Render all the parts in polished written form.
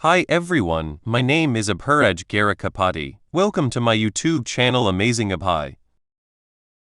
Hi everyone, my name is Abhiraj Garakapati. Welcome to my YouTube channel Amazing Abhi.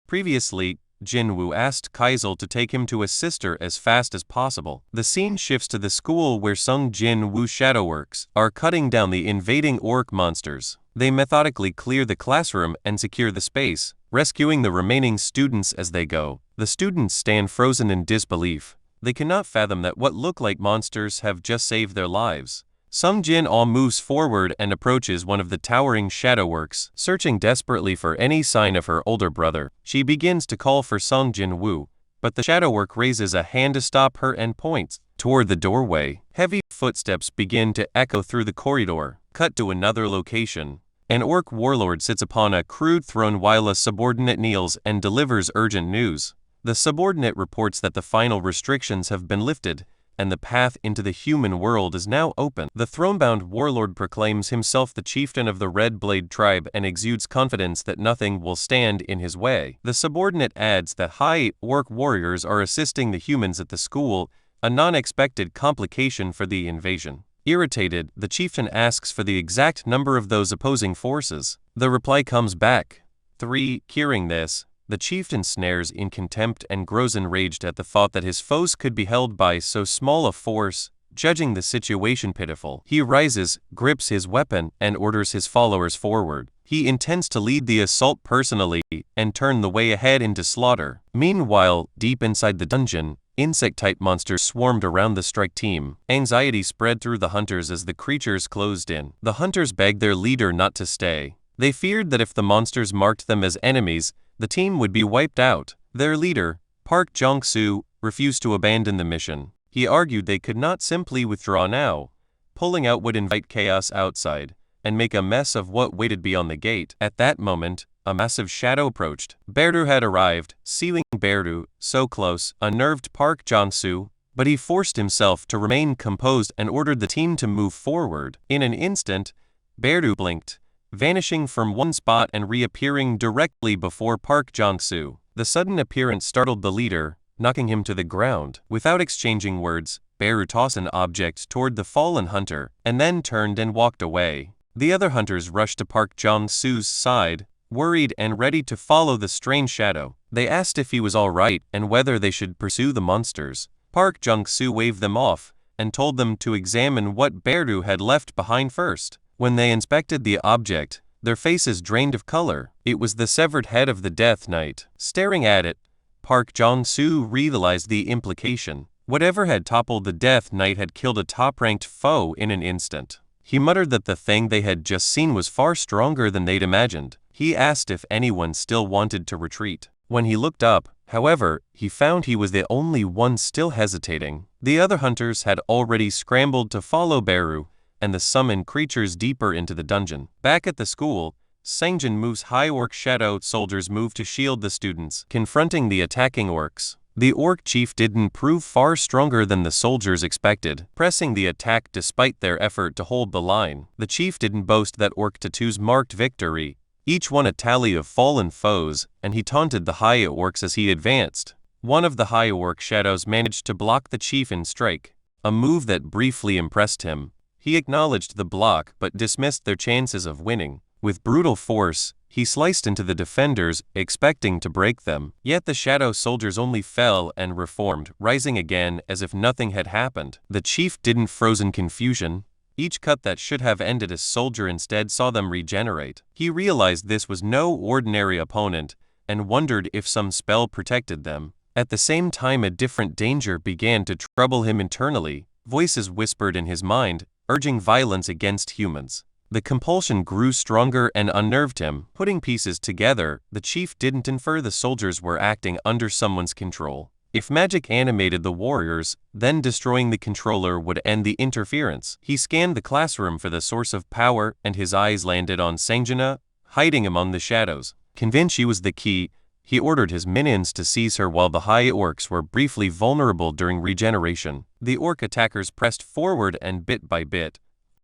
Previously, Jinwoo asked Kaizal to take him to his sister as fast as possible. The scene shifts to the school where Sung Jinwoo shadowworks are cutting down the invading orc monsters. They methodically clear the classroom and secure the space, rescuing the remaining students as they go. The students stand frozen in disbelief. They cannot fathom that what look like monsters have just saved their lives. Sung Jin-ah moves forward and approaches one of the towering shadowworks, searching desperately for any sign of her older brother. She begins to call for Sung Jin-woo, but the shadowwork raises a hand to stop her and points toward the doorway. Heavy footsteps begin to echo through the corridor. Cut to another location. An orc warlord sits upon a crude throne while a subordinate kneels and delivers urgent news. The subordinate reports that the final restrictions have been lifted, and the path into the human world is now open. The throne-bound warlord proclaims himself the chieftain of the Red Blade tribe and exudes confidence that nothing will stand in his way. The subordinate adds that high orc warriors are assisting the humans at the school, a non-expected complication for the invasion. Irritated, the chieftain asks for the exact number of those opposing forces. The reply comes back, 3. Hearing this, the chieftain snares in contempt and grows enraged at the thought that his foes could be held by so small a force, judging the situation pitiful. He rises, grips his weapon, and orders his followers forward. He intends to lead the assault personally and turn the way ahead into slaughter. Meanwhile, deep inside the dungeon, insect-type monsters swarmed around the strike team. Anxiety spread through the hunters as the creatures closed in. The hunters begged their leader not to stay. They feared that if the monsters marked them as enemies, the team would be wiped out. Their leader, Park Jong-soo, refused to abandon the mission. He argued they could not simply withdraw now. Pulling out would invite chaos outside and make a mess of what waited beyond the gate. At that moment, a massive shadow approached. Beardu had arrived, sealing Beardu, so close, unnerved Park Jong-soo, but he forced himself to remain composed and ordered the team to move forward. In an instant, Beardu blinked, vanishing from one spot and reappearing directly before Park Jong-soo. The sudden appearance startled the leader, knocking him to the ground. Without exchanging words, Beardu tossed an object toward the fallen hunter, and then turned and walked away. The other hunters rushed to Park Jong-soo's side, worried and ready to follow the strange shadow. They asked if he was all right and whether they should pursue the monsters. Park Jong-soo waved them off, and told them to examine what Beardu had left behind first. When they inspected the object, their faces drained of color. It was the severed head of the Death Knight. Staring at it, Park Jong-soo realized the implication. Whatever had toppled the Death Knight had killed a top-ranked foe in an instant. He muttered that the thing they had just seen was far stronger than they'd imagined. He asked if anyone still wanted to retreat. When he looked up, however, he found he was the only one still hesitating. The other hunters had already scrambled to follow Beardu and the summoned creatures deeper into the dungeon. Back at the school, Sangjin moves high orc shadow soldiers move to shield the students, confronting the attacking orcs. The orc chief didn't prove far stronger than the soldiers expected, pressing the attack despite their effort to hold the line. The chief didn't boast that orc tattoos marked victory, each one a tally of fallen foes, and he taunted the high orcs as he advanced. One of the high orc shadows managed to block the chief in strike, a move that briefly impressed him. He acknowledged the block but dismissed their chances of winning. With brutal force, he sliced into the defenders, expecting to break them. Yet the shadow soldiers only fell and reformed, rising again as if nothing had happened. The chief didn't froze in confusion. Each cut that should have ended a soldier instead saw them regenerate. He realized this was no ordinary opponent and wondered if some spell protected them. At the same time, a different danger began to trouble him internally. Voices whispered in his mind, urging violence against humans. The compulsion grew stronger and unnerved him. Putting pieces together, the chief didn't infer the soldiers were acting under someone's control. If magic animated the warriors, then destroying the controller would end the interference. He scanned the classroom for the source of power, and his eyes landed on Sangjina, hiding among the shadows. Convinced she was the key, he ordered his minions to seize her while the high orcs were briefly vulnerable during regeneration. The orc attackers pressed forward and bit by bit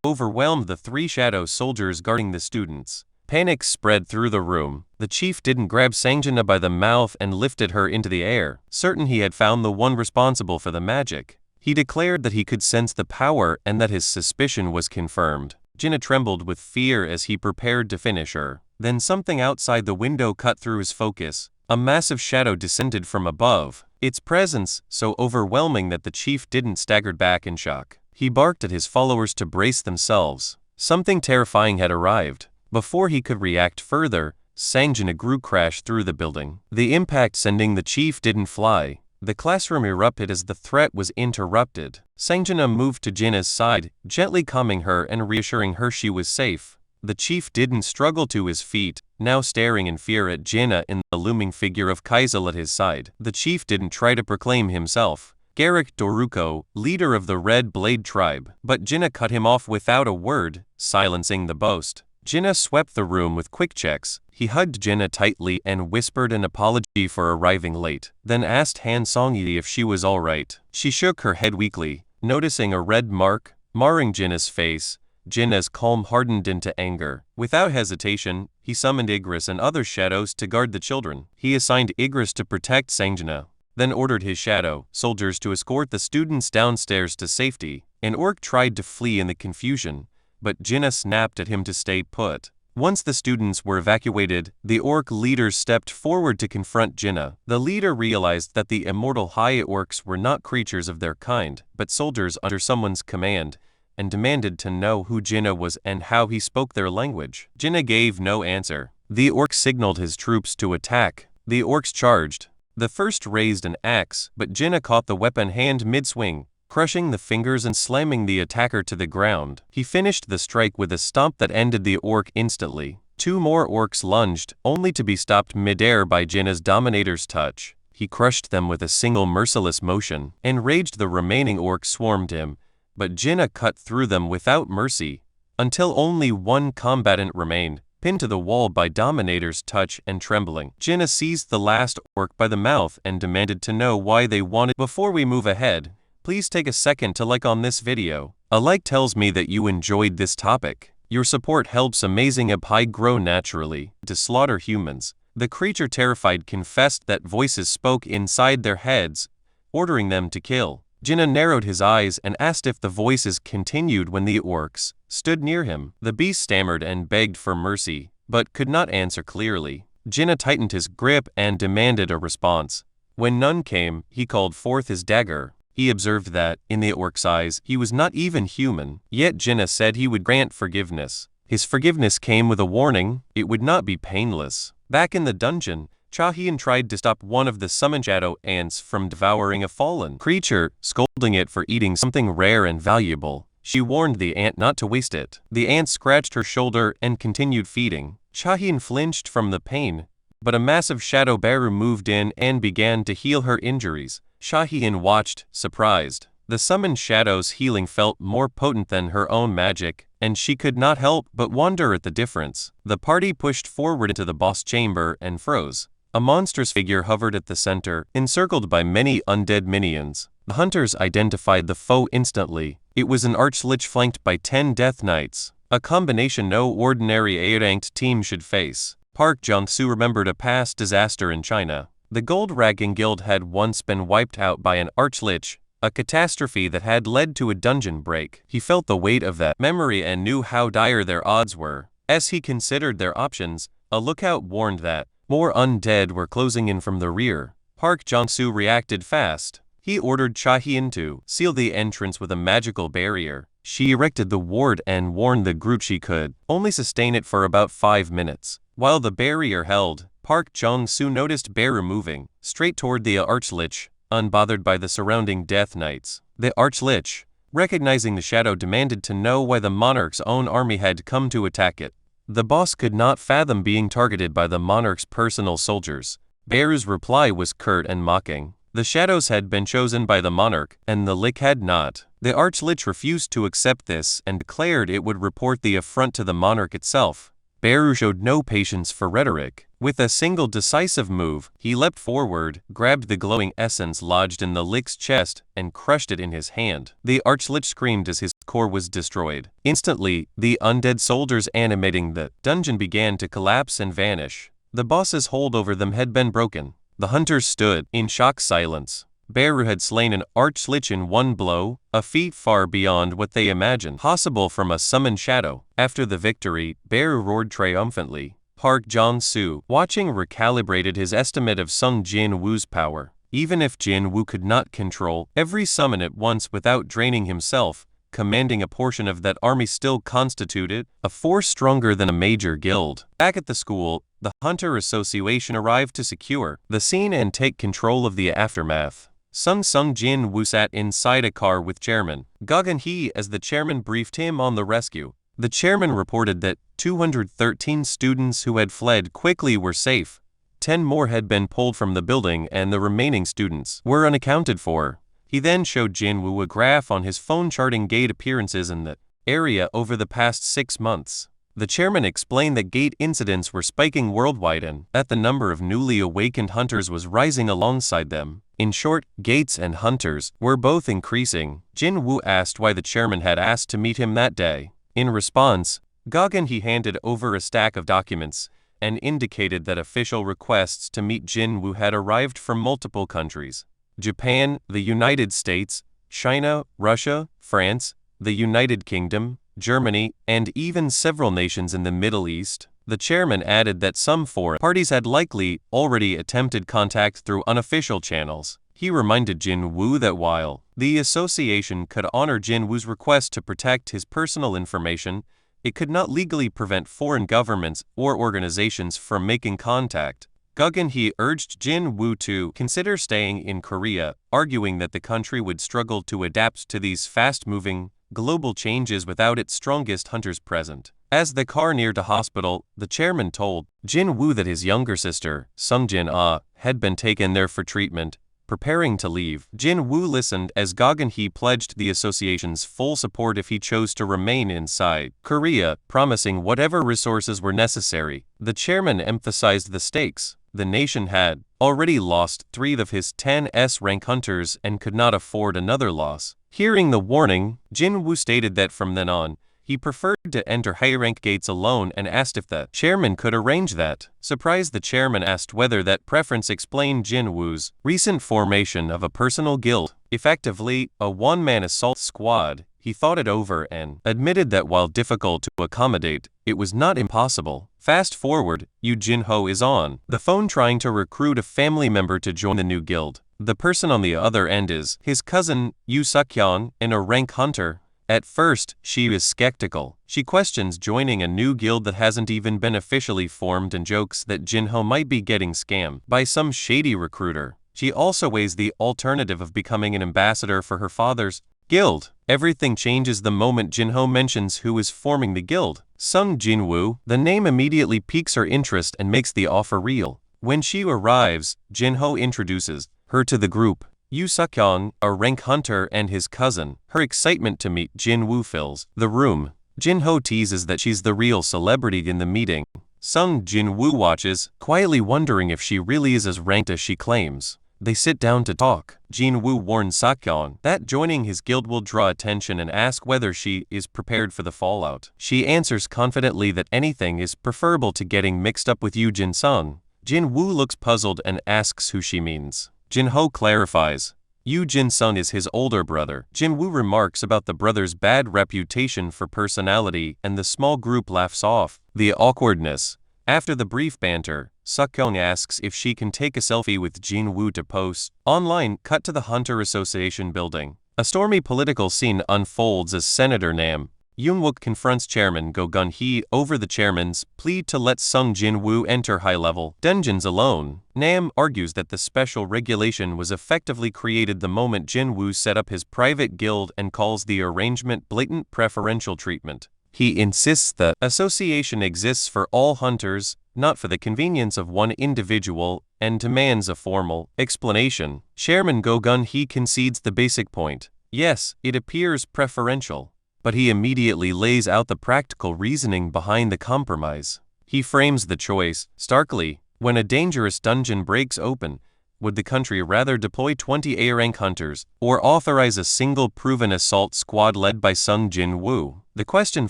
overwhelmed the 3 shadow soldiers guarding the students. Panic spread through the room. The chief didn't grab Sangjina by the mouth and lifted her into the air, certain he had found the one responsible for the magic. He declared that he could sense the power and that his suspicion was confirmed. Jinna trembled with fear as he prepared to finish her. Then something outside the window cut through his focus. A massive shadow descended from above, its presence so overwhelming that the chief didn't staggered back in shock. He barked at his followers to brace themselves. Something terrifying had arrived. Before he could react further, Sangjin grew crashed through the building. The impact sending the chief didn't fly. The classroom erupted as the threat was interrupted. Sangjin moved to Jinna's side, gently calming her and reassuring her she was safe. The chief didn't struggle to his feet, now staring in fear at Jinna in the looming figure of Kaizal at his side. The chief didn't try to proclaim himself Garrick Doruko, leader of the Red Blade tribe, but Jinna cut him off without a word, silencing the boast. Jinna swept the room with quick checks. He hugged Jinna tightly and whispered an apology for arriving late, then asked Han Songyi if she was all right. She shook her head weakly, noticing a red mark marring Jinna's face. Jinna's calm hardened into anger. Without hesitation, he summoned Igris and other shadows to guard the children. He assigned Igris to protect Sangjin, then ordered his shadow soldiers to escort the students downstairs to safety. An orc tried to flee in the confusion, but Jinna snapped at him to stay put. Once the students were evacuated, the orc leaders stepped forward to confront Jinna. The leader realized that the immortal high orcs were not creatures of their kind, but soldiers under someone's command, and demanded to know who Jinna was and how he spoke their language. Jinna gave no answer. The orc signaled his troops to attack. The orcs charged. The first raised an axe, but Jinna caught the weapon hand mid-swing, crushing the fingers and slamming the attacker to the ground. He finished the strike with a stomp that ended the orc instantly. Two more orcs lunged, only to be stopped mid-air by Jinna's dominator's touch. He crushed them with a single merciless motion. Enraged, the remaining orcs swarmed him, but Jinna cut through them without mercy, until only one combatant remained, pinned to the wall by Dominator's touch and trembling. Jinna seized the last orc by the mouth and demanded to know why they wanted. Before we move ahead, please take a second to like on this video. A like tells me that you enjoyed this topic. Your support helps Amazing Abhai grow naturally. To slaughter humans. The creature, terrified, confessed that voices spoke inside their heads, ordering them to kill. Jinna narrowed his eyes and asked if the voices continued when the orcs stood near him. The beast stammered and begged for mercy, but could not answer clearly. Jinna tightened his grip and demanded a response. When none came, he called forth his dagger. He observed that, in the orc's eyes, he was not even human, yet Jinna said he would grant forgiveness. His forgiveness came with a warning: it would not be painless. Back in the dungeon, Chahian tried to stop one of the summoned shadow ants from devouring a fallen creature, scolding it for eating something rare and valuable. She warned the ant not to waste it. The ant scratched her shoulder and continued feeding. Chahian flinched from the pain, but a massive shadow bearer moved in and began to heal her injuries. Chahian watched, surprised. The summoned shadow's healing felt more potent than her own magic, and she could not help but wonder at the difference. The party pushed forward into the boss chamber and froze. A monstrous figure hovered at the center, encircled by many undead minions. The hunters identified the foe instantly. It was an archlich flanked by 10 death knights, a combination no ordinary A-ranked team should face. Park Jung-soo remembered a past disaster in China. The Gold Dragon Guild had once been wiped out by an archlich, a catastrophe that had led to a dungeon break. He felt the weight of that memory and knew how dire their odds were. As he considered their options, a lookout warned that more undead were closing in from the rear. Park Jung-soo reacted fast. He ordered Chahian to seal the entrance with a magical barrier. She erected the ward and warned the group she could only sustain it for about 5 minutes. While the barrier held, Park Jung-soo noticed Beru moving straight toward the archlich, unbothered by the surrounding death knights. The archlich, recognizing the shadow, demanded to know why the monarch's own army had come to attack it. The boss could not fathom being targeted by the monarch's personal soldiers. Beru's reply was curt and mocking. The shadows had been chosen by the monarch, and the Lich had not. The archlich refused to accept this and declared it would report the affront to the monarch itself. Beru showed no patience for rhetoric. With a single decisive move, he leapt forward, grabbed the glowing essence lodged in the Lich's chest, and crushed it in his hand. The archlich screamed as his core was destroyed. Instantly, the undead soldiers animating the dungeon began to collapse and vanish. The boss's hold over them had been broken. The hunters stood in shocked silence. Beru had slain an archlich in one blow, a feat far beyond what they imagined possible from a summoned shadow. After the victory, Beru roared triumphantly. Park Jong-soo, watching, recalibrated his estimate of Sung Jin-woo's power. Even if Jin-woo could not control every summon at once without draining himself, commanding a portion of that army still constituted a force stronger than a major guild. Back at the school, the Hunter Association arrived to secure the scene and take control of the aftermath. Sung Jin-woo sat inside a car with Chairman Go Gun-hee as the chairman briefed him on the rescue. The chairman reported that 213 students who had fled quickly were safe, 10 more had been pulled from the building, and the remaining students were unaccounted for. He then showed Jin-woo a graph on his phone charting gate appearances in the area over the past 6 months. The chairman explained that gate incidents were spiking worldwide and that the number of newly awakened hunters was rising alongside them. In short, gates and hunters were both increasing. Jin-woo asked why the chairman had asked to meet him that day. In response, Go Gun-hee handed over a stack of documents and indicated that official requests to meet Jin-woo had arrived from multiple countries: Japan, the United States, China, Russia, France, the United Kingdom, Germany, and even several nations in the Middle East. The chairman added that some foreign parties had likely already attempted contact through unofficial channels. He reminded Jin-woo that while the association could honor Jin-woo's request to protect his personal information, it could not legally prevent foreign governments or organizations from making contact. Go Gun-hee urged Jin-woo to consider staying in Korea, arguing that the country would struggle to adapt to these fast-moving, global changes without its strongest hunters present. As the car neared a hospital, the chairman told Jin-woo that his younger sister, Sung Jin-ah, had been taken there for treatment. Preparing to leave, Jin-woo listened as Go Gun-hee pledged the association's full support if he chose to remain inside Korea, promising whatever resources were necessary. The chairman emphasized the stakes. The nation had already lost 3 of his 10 S-rank hunters and could not afford another loss. Hearing the warning, Jin-woo stated that from then on, he preferred to enter high-rank gates alone and asked if the chairman could arrange that. Surprised, the chairman asked whether that preference explained Jin-woo's recent formation of a personal guild, effectively a one-man assault squad. He thought it over and admitted that while difficult to accommodate, it was not impossible. Fast forward, Yoo Jin-ho is on the phone trying to recruit a family member to join the new guild. The person on the other end is his cousin, Yoo Suk-yeon, and a rank hunter. At first, she is skeptical. She questions joining a new guild that hasn't even been officially formed and jokes that Jin-ho might be getting scammed by some shady recruiter. She also weighs the alternative of becoming an ambassador for her father's guild. Everything changes the moment Jin-ho mentions who is forming the guild. Sung Jin-woo. The name immediately piques her interest and makes the offer real. When she arrives, Jin-ho introduces her to the group. Yoo Suk-yeon, a rank hunter, and his cousin. Her excitement to meet Jin-woo fills the room. Jin-ho teases that she's the real celebrity in the meeting. Sung Jin-woo watches, quietly wondering if she really is as ranked as she claims. They sit down to talk. Jin-woo warns Suk-yeon that joining his guild will draw attention and asks whether she is prepared for the fallout. She answers confidently that anything is preferable to getting mixed up with Yoo Jin-sung. Jin-woo looks puzzled and asks who she means. Jin-ho clarifies. Yoo Jin-sung is his older brother. Jin-woo remarks about the brother's bad reputation for personality, and the small group laughs off the awkwardness. After the brief banter, Suk-yeon asks if she can take a selfie with Jin-woo to post online. Cut to the Hunter Association building. A stormy political scene unfolds as Senator Nam Young-wook confronts Chairman Go Gun-hee over the chairman's plea to let Sung Jin-woo enter high-level dungeons alone. Nam argues that the special regulation was effectively created the moment Jin-woo set up his private guild and calls the arrangement blatant preferential treatment. He insists the association exists for all hunters, not for the convenience of one individual, and demands a formal explanation. Chairman Go Gun-hee concedes the basic point. Yes, it appears preferential. But he immediately lays out the practical reasoning behind the compromise. He frames the choice starkly. When a dangerous dungeon breaks open, would the country rather deploy 20 A-rank hunters or authorize a single proven assault squad led by Sung Jin-woo? The question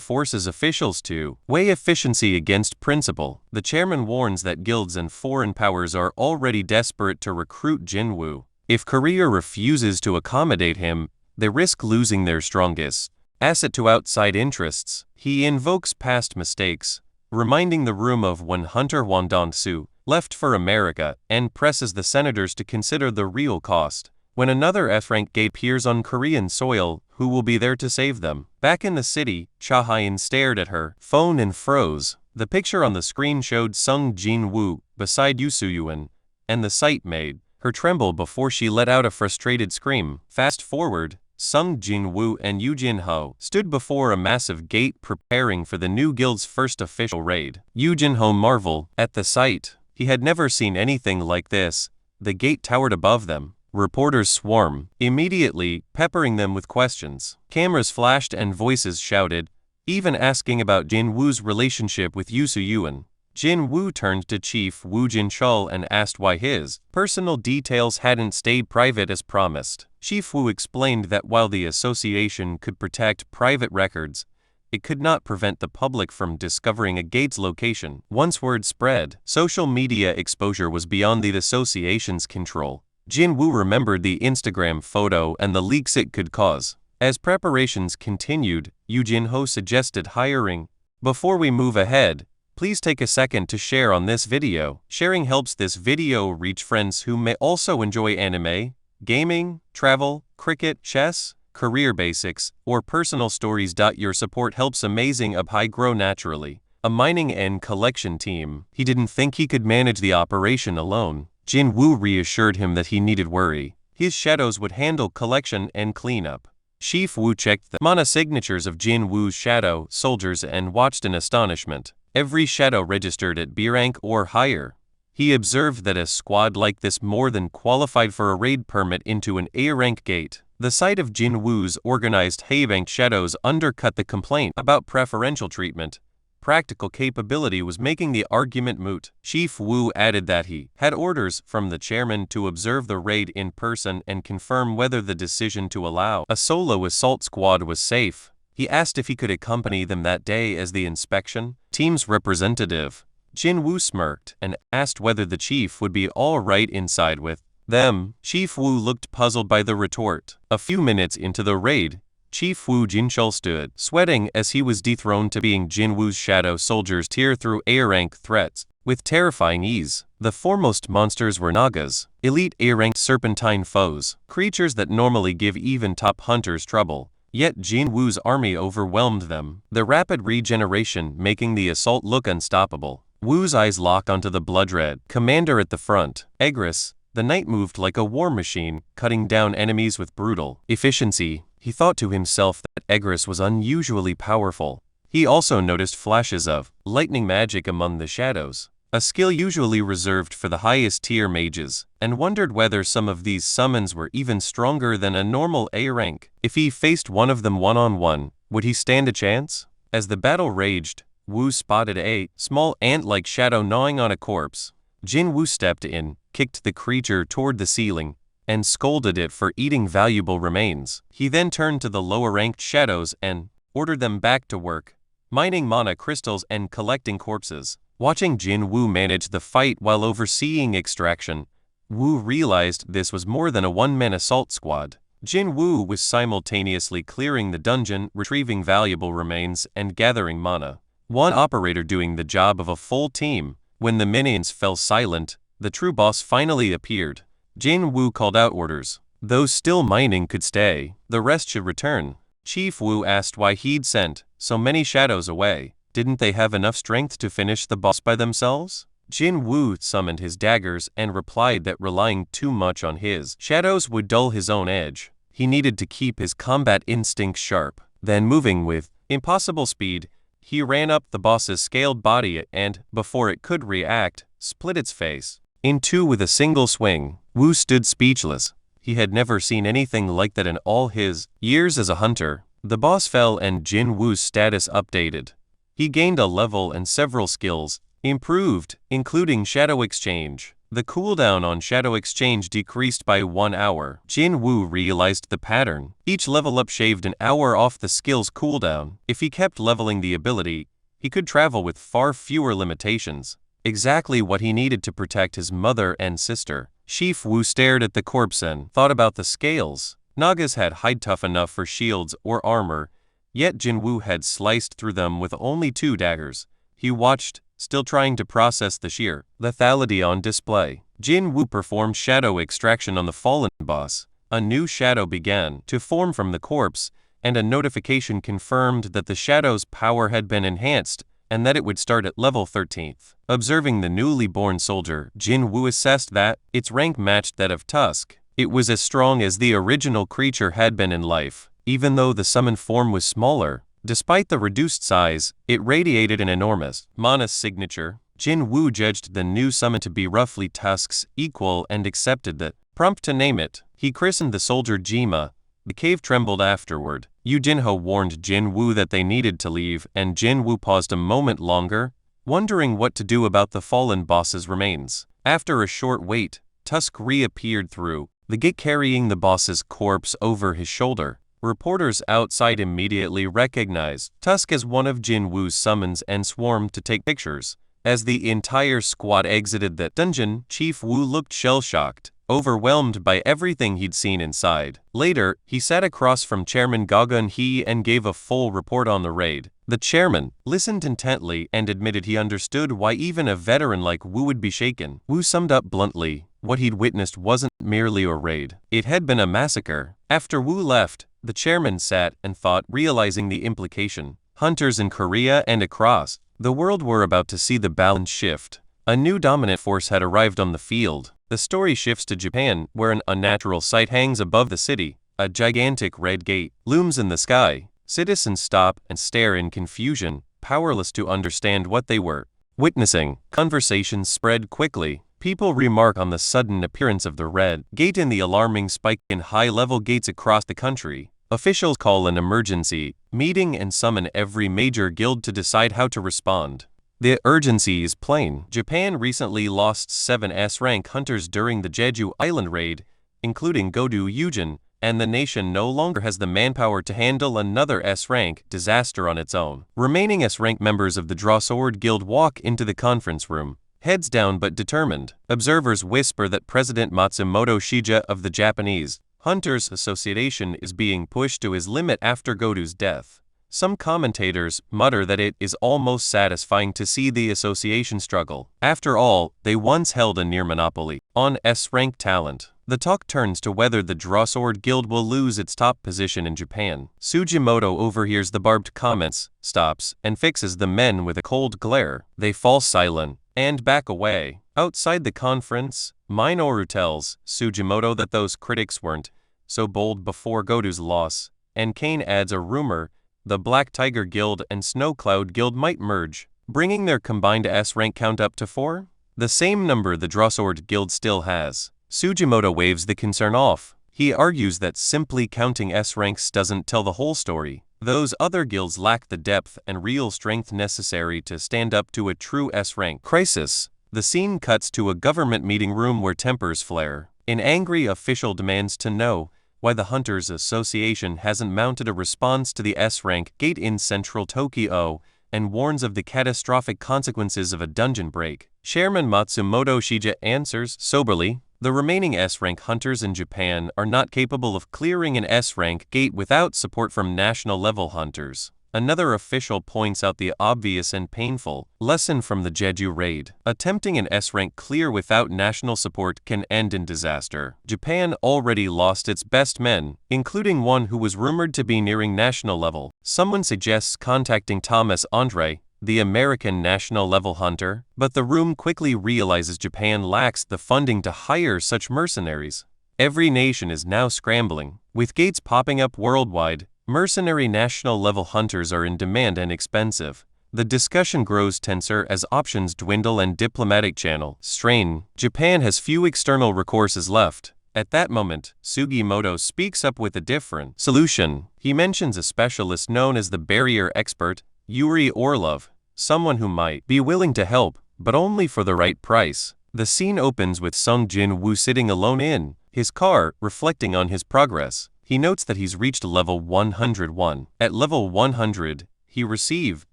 forces officials to weigh efficiency against principle. The chairman warns that guilds and foreign powers are already desperate to recruit Jin-woo. If Korea refuses to accommodate him, they risk losing their strongest asset to outside interests. He invokes past mistakes, reminding the room of when Hunter Won Dong-soo left for America, and presses the senators to consider the real cost. When another S-rank gate appears on Korean soil, who will be there to save them? Back in the city, Cha Hyun stared at her phone and froze. The picture on the screen showed Sung Jin-woo beside Yoo Soo-yeon, and the sight made her tremble before she let out a frustrated scream. Fast forward, Sung Jin-woo and Yoo Jin-ho stood before a massive gate preparing for the new guild's first official raid. Yoo Jin-ho marveled at the sight. He had never seen anything like this. The gate towered above them. Reporters swarmed, immediately peppering them with questions. Cameras flashed and voices shouted, even asking about Jin-woo's relationship with Yoo Soo-yeon. Jin-woo turned to Chief Woo Jin-chul and asked why his personal details hadn't stayed private as promised. Chief Woo explained that while the association could protect private records, it could not prevent the public from discovering a gate's location. Once word spread, social media exposure was beyond the association's control. Jin-woo remembered the Instagram photo and the leaks it could cause. As preparations continued, Yoo Jin-ho suggested hiring. Before we move ahead, please take a second to share on this video. Sharing helps this video reach friends who may also enjoy anime, gaming, travel, cricket, chess, career basics, or personal stories. Your support helps Amazing Abhi grow naturally. A mining and collection team. He didn't think he could manage the operation alone. Jin-woo reassured him that he needed worry. His shadows would handle collection and cleanup. Chief Woo checked the mana signatures of Jin-woo's shadow soldiers and watched in astonishment. Every shadow registered at B rank or higher. He observed that a squad like this more than qualified for a raid permit into an A rank gate. The sight of Jin-woo's organized high rank shadows undercut the complaint about preferential treatment. Practical capability was making the argument moot. Chief Woo added that he had orders from the chairman to observe the raid in person and confirm whether the decision to allow a solo assault squad was safe. He asked if he could accompany them that day as the inspection team's representative. Jin-woo smirked and asked whether the chief would be all right inside with them. Chief Woo looked puzzled by the retort. A few minutes into the raid, Chief Woo Jin-chul stood, sweating as he was dethroned to being Jin-woo's shadow soldiers tear through A-rank threats with terrifying ease. The foremost monsters were Nagas, elite A-rank serpentine foes, creatures that normally give even top hunters trouble. Yet Jin-woo's army overwhelmed them, the rapid regeneration making the assault look unstoppable. Woo's eyes locked onto the blood-red commander at the front, Egris. The knight moved like a war machine, cutting down enemies with brutal efficiency. He thought to himself that Egris was unusually powerful. He also noticed flashes of lightning magic among the shadows, a skill usually reserved for the highest tier mages, and wondered whether some of these summons were even stronger than a normal A rank. If he faced one of them one-on-one, would he stand a chance? As the battle raged, Woo spotted a small ant-like shadow gnawing on a corpse. Jin-woo stepped in, kicked the creature toward the ceiling, and scolded it for eating valuable remains. He then turned to the lower-ranked shadows and ordered them back to work, mining mana crystals and collecting corpses. Watching Jin-woo manage the fight while overseeing extraction, Woo realized this was more than a one-man assault squad. Jin-woo was simultaneously clearing the dungeon, retrieving valuable remains, and gathering mana. One operator doing the job of a full team. When the minions fell silent, the true boss finally appeared. Jin-woo called out orders. Those still mining could stay, the rest should return. Chief Woo asked why he'd sent so many shadows away. Didn't they have enough strength to finish the boss by themselves? Jin-woo summoned his daggers and replied that relying too much on his shadows would dull his own edge. He needed to keep his combat instincts sharp. Then moving with impossible speed, he ran up the boss's scaled body and, before it could react, split its face in two with a single swing. Woo stood speechless. He had never seen anything like that in all his years as a hunter. The boss fell and Jin-woo's status updated. He gained a level and several skills improved, including Shadow Exchange. The cooldown on Shadow Exchange decreased by 1 hour. Jin-woo realized the pattern. Each level up shaved an hour off the skill's cooldown. If he kept leveling the ability, he could travel with far fewer limitations. Exactly what he needed to protect his mother and sister. Chief Wu stared at the corpse and thought about the scales. Nagas had hide tough enough for shields or armor, yet Jin Wu had sliced through them with only 2 daggers. He watched, still trying to process the sheer lethality on display. Jin Wu performed shadow extraction on the fallen boss. A new shadow began to form from the corpse, and a notification confirmed that the shadow's power had been enhanced and that it would start at level 13th. Observing the newly born soldier, Jin Wu assessed that its rank matched that of Tusk. It was as strong as the original creature had been in life, even though the summoned form was smaller. Despite the reduced size, it radiated an enormous mana signature. Jin Wu judged the new summon to be roughly Tusk's equal and accepted that. Prompt to name it, he christened the soldier Jima. The cave trembled afterward. Yu Jinho warned Jin Wu that they needed to leave, and Jin Wu paused a moment longer, wondering what to do about the fallen boss's remains. After a short wait, Tusk reappeared through the gate carrying the boss's corpse over his shoulder. Reporters outside immediately recognized Tusk as one of Jin Wu's summons and swarmed to take pictures. As the entire squad exited the dungeon, Chief Wu looked shell-shocked, overwhelmed by everything he'd seen inside. Later, he sat across from Chairman Gagun He and gave a full report on the raid. The chairman listened intently and admitted he understood why even a veteran like Wu would be shaken. Wu summed up bluntly, what he'd witnessed wasn't merely a raid. It had been a massacre. After Wu left, the chairman sat and thought, realizing the implication. Hunters in Korea and across the world were about to see the balance shift. A new dominant force had arrived on the field. The story shifts to Japan, where an unnatural sight hangs above the city. A gigantic red gate looms in the sky. Citizens stop and stare in confusion, powerless to understand what they were witnessing. Conversations spread quickly. People remark on the sudden appearance of the red gate and the alarming spike in high-level gates across the country. Officials call an emergency meeting and summon every major guild to decide how to respond. The urgency is plain. Japan recently lost 7 S-rank hunters during the Jeju Island raid, including Godu Yujin, and the nation no longer has the manpower to handle another S-rank disaster on its own. Remaining S-rank members of the Drawsword Guild walk into the conference room, heads down but determined. Observers whisper that President Matsumoto Shija of the Japanese Hunters Association is being pushed to his limit after Godu's death. Some commentators mutter that it is almost satisfying to see the association struggle. After all, they once held a near monopoly on S-rank talent. The talk turns to whether the Drawsword Guild will lose its top position in Japan. Sujimoto overhears the barbed comments, stops, and fixes the men with a cold glare. They fall silent and back away. Outside the conference, Minoru tells Sujimoto that those critics weren't so bold before Godu's loss, and Kane adds a rumor the Black Tiger Guild and Snow Cloud Guild might merge, bringing their combined S-rank count up to 4, the same number the Drawsword Guild still has. Sujimoto waves the concern off. He argues that simply counting S-ranks doesn't tell the whole story. Those other guilds lack the depth and real strength necessary to stand up to a true S-rank crisis. The scene cuts to a government meeting room where tempers flare. An angry official demands to know why the Hunters Association hasn't mounted a response to the S-rank gate in central Tokyo, and warns of the catastrophic consequences of a dungeon break. Chairman Matsumoto Shija answers soberly, the remaining S-rank hunters in Japan are not capable of clearing an S-rank gate without support from national-level hunters. Another official points out the obvious and painful lesson from the Jeju raid. Attempting an S-rank clear without national support can end in disaster. Japan already lost its best men, including one who was rumored to be nearing national level. Someone suggests contacting Thomas Andre, the American national-level hunter, but the room quickly realizes Japan lacks the funding to hire such mercenaries. Every nation is now scrambling. With gates popping up worldwide, mercenary national-level hunters are in demand and expensive. The discussion grows tenser as options dwindle and diplomatic channel strain. Japan has few external recourses left. At that moment, Sugimoto speaks up with a different solution. He mentions a specialist known as the barrier expert, Yuri Orlov, someone who might be willing to help, but only for the right price. The scene opens with Sung Jin Woo sitting alone in his car, reflecting on his progress. He notes that he's reached level 101. At level 100, he received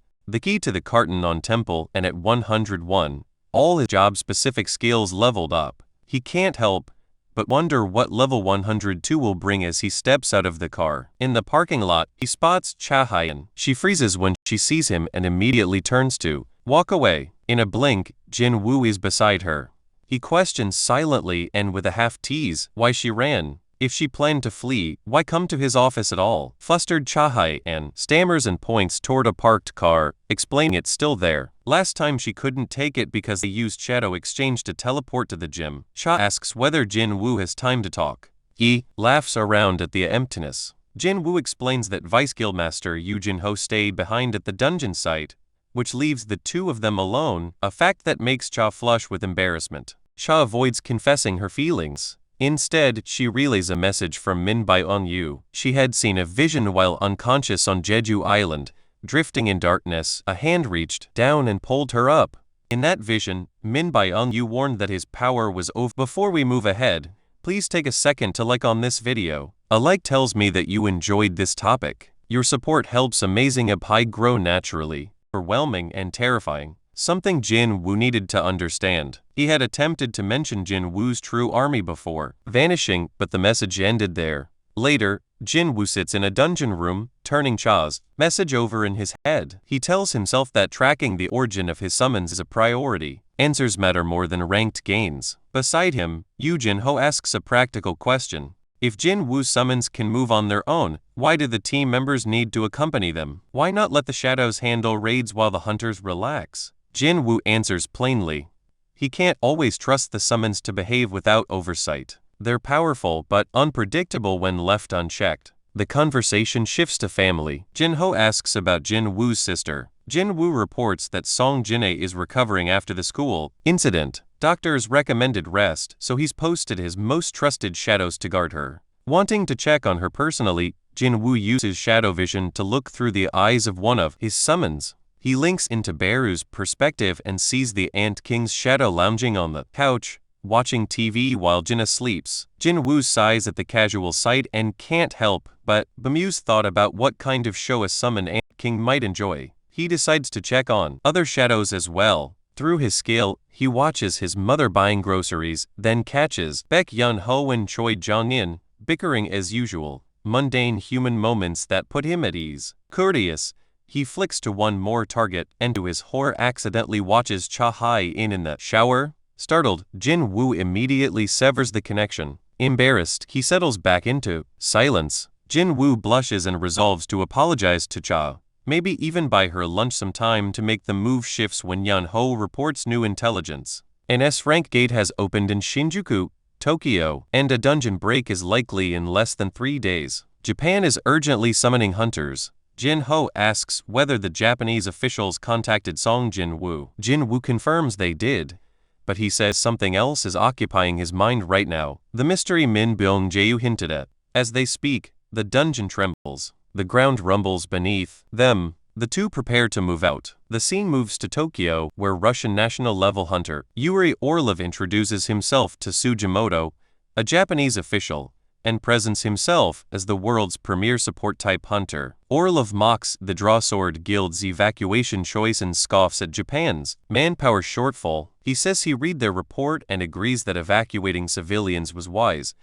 the key to the carton on temple, and at 101, all his job-specific skills leveled up. He can't help but wonder what level 102 will bring as he steps out of the car. In the parking lot, he spots Cha Hyan. She freezes when she sees him and immediately turns to walk away. In a blink, Jin Woo is beside her. He questions silently and with a half-tease why she ran. If she planned to flee, why come to his office at all? Flustered Cha Hyan stammers and points toward a parked car, explaining it's still there. Last time she couldn't take it because they used Shadow Exchange to teleport to the gym. Cha asks whether Jin Woo has time to talk. He laughs around at the emptiness. Jin Woo explains that Vice Guildmaster Yu Jin-ho stayed behind at the dungeon site, which leaves the two of them alone, a fact that makes Cha flush with embarrassment. Cha avoids confessing her feelings. Instead, she relays a message from Min Byung-yu. She had seen a vision while unconscious on Jeju Island. Drifting in darkness, a hand reached down and pulled her up. In that vision, Min Byung-yu warned that his power was over. Before we move ahead, please take a second to like on this video. A like tells me that you enjoyed this topic. Your support helps Amazing Up grow naturally. Overwhelming and terrifying. Something Jin Woo needed to understand. He had attempted to mention Jin Woo's true army before vanishing, but the message ended there. Later, Jin Woo sits in a dungeon room, turning Cha's message over in his head. He tells himself that tracking the origin of his summons is a priority. Answers matter more than ranked gains. Beside him, Yu Jin-ho asks a practical question. If Jin Woo's summons can move on their own, why do the team members need to accompany them? Why not let the shadows handle raids while the hunters relax? Jin Woo answers plainly. He can't always trust the summons to behave without oversight. They're powerful but unpredictable when left unchecked. The conversation shifts to family. Jin-ho asks about Jin Woo's sister. Jin Woo reports that Song Jin-ae is recovering after the school incident. Doctors recommended rest, so he's posted his most trusted shadows to guard her. Wanting to check on her personally, Jin Woo uses shadow vision to look through the eyes of one of his summons. He links into Beru's perspective and sees the Ant King's shadow lounging on the couch, watching TV while Jinna sleeps. Jin Woo sighs at the casual sight and can't help but bemuse thought about what kind of show a summoned Ant King might enjoy. He decides to check on other shadows as well. Through his scale, he watches his mother buying groceries, then catches Baek Yun-ho and Choi Jong-in bickering as usual. Mundane human moments that put him at ease. Courteous, he flicks to one more target and to his horror accidentally watches Cha Hyan in the shower. Startled, Jin Woo immediately severs the connection. Embarrassed, he settles back into silence. Jin Woo blushes and resolves to apologize to Cha. Maybe even buy her lunch sometime to make the move shifts when Yun-ho reports new intelligence. An S-rank gate has opened in Shinjuku, Tokyo, and a dungeon break is likely in less than 3 days. Japan is urgently summoning hunters. Jin-ho asks whether the Japanese officials contacted Song Jin Woo. Jin Woo confirms they did, but he says something else is occupying his mind right now. The mystery Min Byung-jae hinted at. As they speak, the dungeon trembles. The ground rumbles beneath them. The two prepare to move out. The scene moves to Tokyo, where Russian national-level hunter Yuri Orlov introduces himself to Sugimoto, a Japanese official, and presents himself as the world's premier support-type hunter. Orlov mocks the Drawsword Guild's evacuation choice and scoffs at Japan's manpower shortfall. He says he read their report and agrees that evacuating civilians was wise,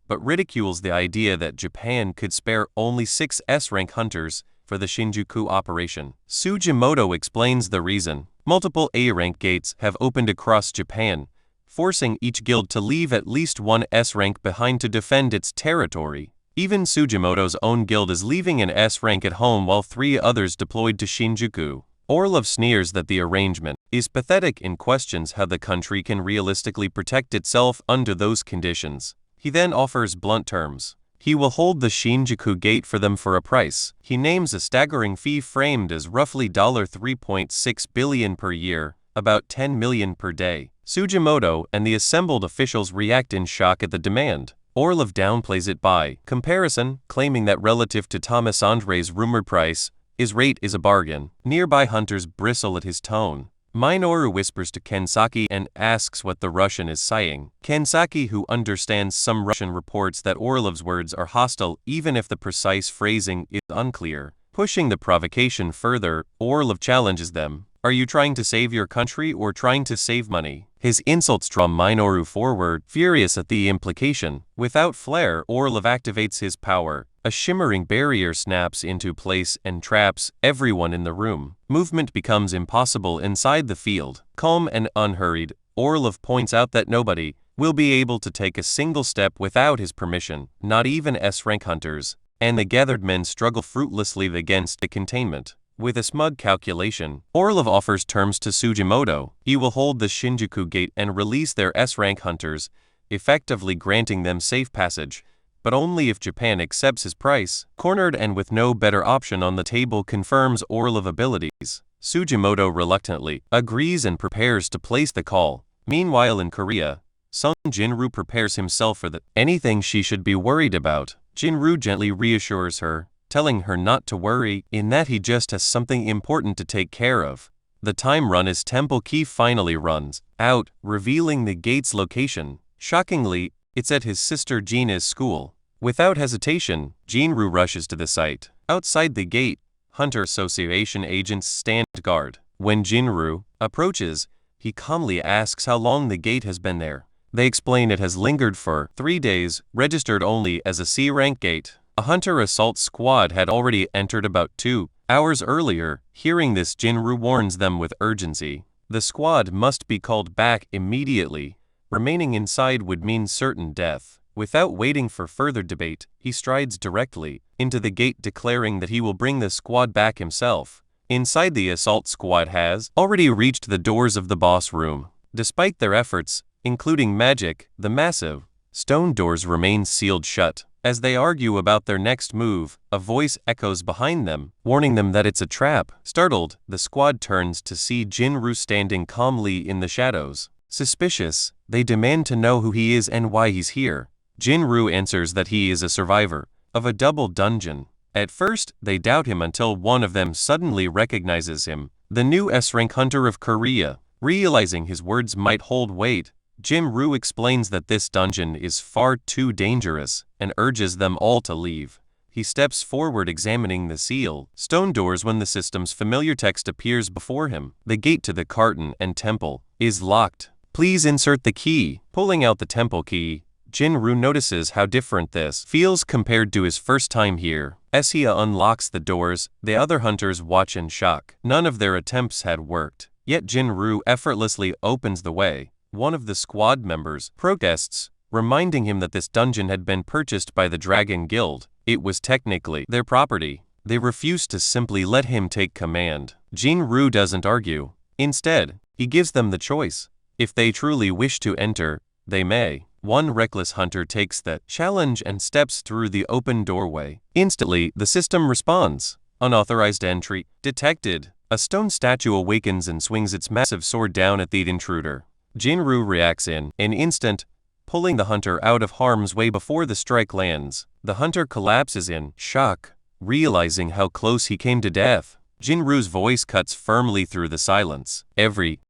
but ridicules the idea that Japan could spare only 6 S-rank hunters for the Shinjuku operation. Sugimoto explains the reason. Multiple A-rank gates have opened across Japan, forcing each guild to leave at least one S-rank behind to defend its territory. Even Sugimoto's own guild is leaving an S-rank at home while 3 others deployed to Shinjuku. Orlov sneers that the arrangement is pathetic and questions how the country can realistically protect itself under those conditions. He then offers blunt terms. He will hold the Shinjuku gate for them for a price. He names a staggering fee framed as roughly $3.6 billion per year, about $10 million per day. Sugimoto and the assembled officials react in shock at the demand. Orlov downplays it by comparison, claiming that relative to Thomas Andre's rumored price, his rate is a bargain. Nearby hunters bristle at his tone. Minoru whispers to Kensaki and asks what the Russian is saying. Kensaki, who understands some Russian, reports that Orlov's words are hostile even if the precise phrasing is unclear. Pushing the provocation further, Orlov challenges them. Are you trying to save your country or trying to save money? His insults draw Minoru forward, furious at the implication. Without flair, Orlov activates his power. A shimmering barrier snaps into place and traps everyone in the room. Movement becomes impossible inside the field. Calm and unhurried, Orlov points out that nobody will be able to take a single step without his permission, not even S-rank hunters, and the gathered men struggle fruitlessly against the containment. With a smug calculation, Orlov offers terms to Sugimoto. He will hold the Shinjuku gate and release their S-rank hunters, effectively granting them safe passage, but only if Japan accepts his price. Cornered and with no better option on the table confirms Orlov abilities, Sugimoto reluctantly agrees and prepares to place the call. Meanwhile in Korea, Sung Jinru prepares himself for anything she should be worried about. Jinru gently reassures her, telling her not to worry, in that he just has something important to take care of. The time run as Temple Key finally runs out, revealing the gate's location. Shockingly, it's at his sister Gina's school. Without hesitation, Jinru rushes to the site. Outside the gate, Hunter Association agents stand guard. When Jinru approaches, he calmly asks how long the gate has been there. They explain it has lingered for 3 days, registered only as a C-rank gate. A hunter assault squad had already entered about 2 hours earlier. Hearing this, Jinru warns them with urgency. The squad must be called back immediately. Remaining inside would mean certain death. Without waiting for further debate, he strides directly into the gate, declaring that he will bring the squad back himself. Inside, the assault squad has already reached the doors of the boss room. Despite their efforts, including magic, the massive stone doors remain sealed shut. As they argue about their next move, a voice echoes behind them, warning them that it's a trap. Startled, the squad turns to see Jinru standing calmly in the shadows. Suspicious, they demand to know who he is and why he's here. Jinru answers that he is a survivor of a double dungeon. At first, they doubt him until one of them suddenly recognizes him, the new S-rank hunter of Korea. Realizing his words might hold weight, Jinru explains that this dungeon is far too dangerous and urges them all to leave. He steps forward, examining the sealed stone doors when the system's familiar text appears before him. The gate to the carton and temple is locked. Please insert the key. Pulling out the temple key, Jinru notices how different this feels compared to his first time here. As he unlocks the doors, the other hunters watch in shock. None of their attempts had worked, yet Jinru effortlessly opens the way. One of the squad members protests, reminding him that this dungeon had been purchased by the Dragon Guild. It was technically their property. They refuse to simply let him take command. Jinru doesn't argue. Instead, he gives them the choice. If they truly wish to enter, they may. One reckless hunter takes the challenge and steps through the open doorway. Instantly, the system responds. Unauthorized entry detected. A stone statue awakens and swings its massive sword down at the intruder. Jinru reacts in an instant, pulling the hunter out of harm's way before the strike lands. The hunter collapses in shock, realizing how close he came to death. Jinru's voice cuts firmly through the silence.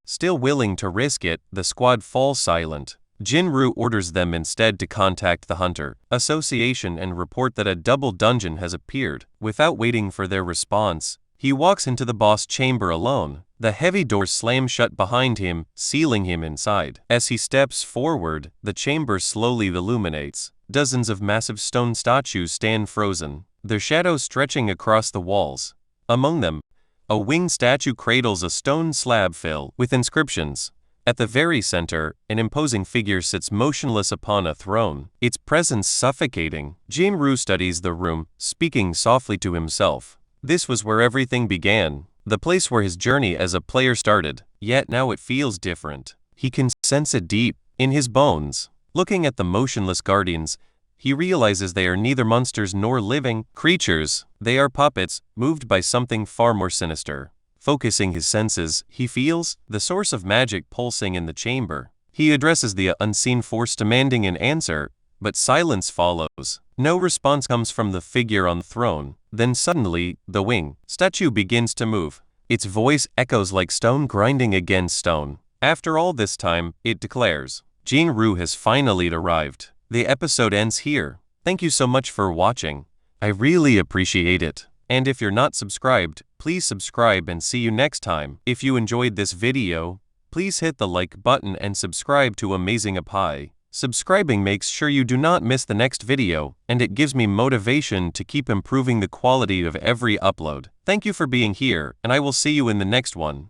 Still willing to risk it, the squad falls silent. Jinru orders them instead to contact the Hunter Association and report that a double dungeon has appeared. Without waiting for their response, he walks into the boss chamber alone. The heavy doors slam shut behind him, sealing him inside. As he steps forward, the chamber slowly illuminates. Dozens of massive stone statues stand frozen, their shadows stretching across the walls. Among them, a winged statue cradles a stone slab filled with inscriptions. At the very center, an imposing figure sits motionless upon a throne, its presence suffocating. Jinru studies the room, speaking softly to himself. This was where everything began, the place where his journey as a player started, yet now it feels different. He can sense it deep in his bones. Looking at the motionless guardians, he realizes they are neither monsters nor living creatures. They are puppets, moved by something far more sinister. Focusing his senses, he feels the source of magic pulsing in the chamber. He addresses the unseen force, demanding an answer, but silence follows. No response comes from the figure on the throne. Then suddenly, the wing statue begins to move. Its voice echoes like stone grinding against stone. After all this time, it declares, Jinru has finally arrived. The episode ends here. Thank you so much for watching. I really appreciate it. And if you're not subscribed, please subscribe and see you next time. If you enjoyed this video, Please hit the like button and subscribe to Amazing Appy. Subscribing makes sure you do not miss the next video, and it gives me motivation to keep improving the quality of every upload. Thank you for being here, and I will see you in the next one.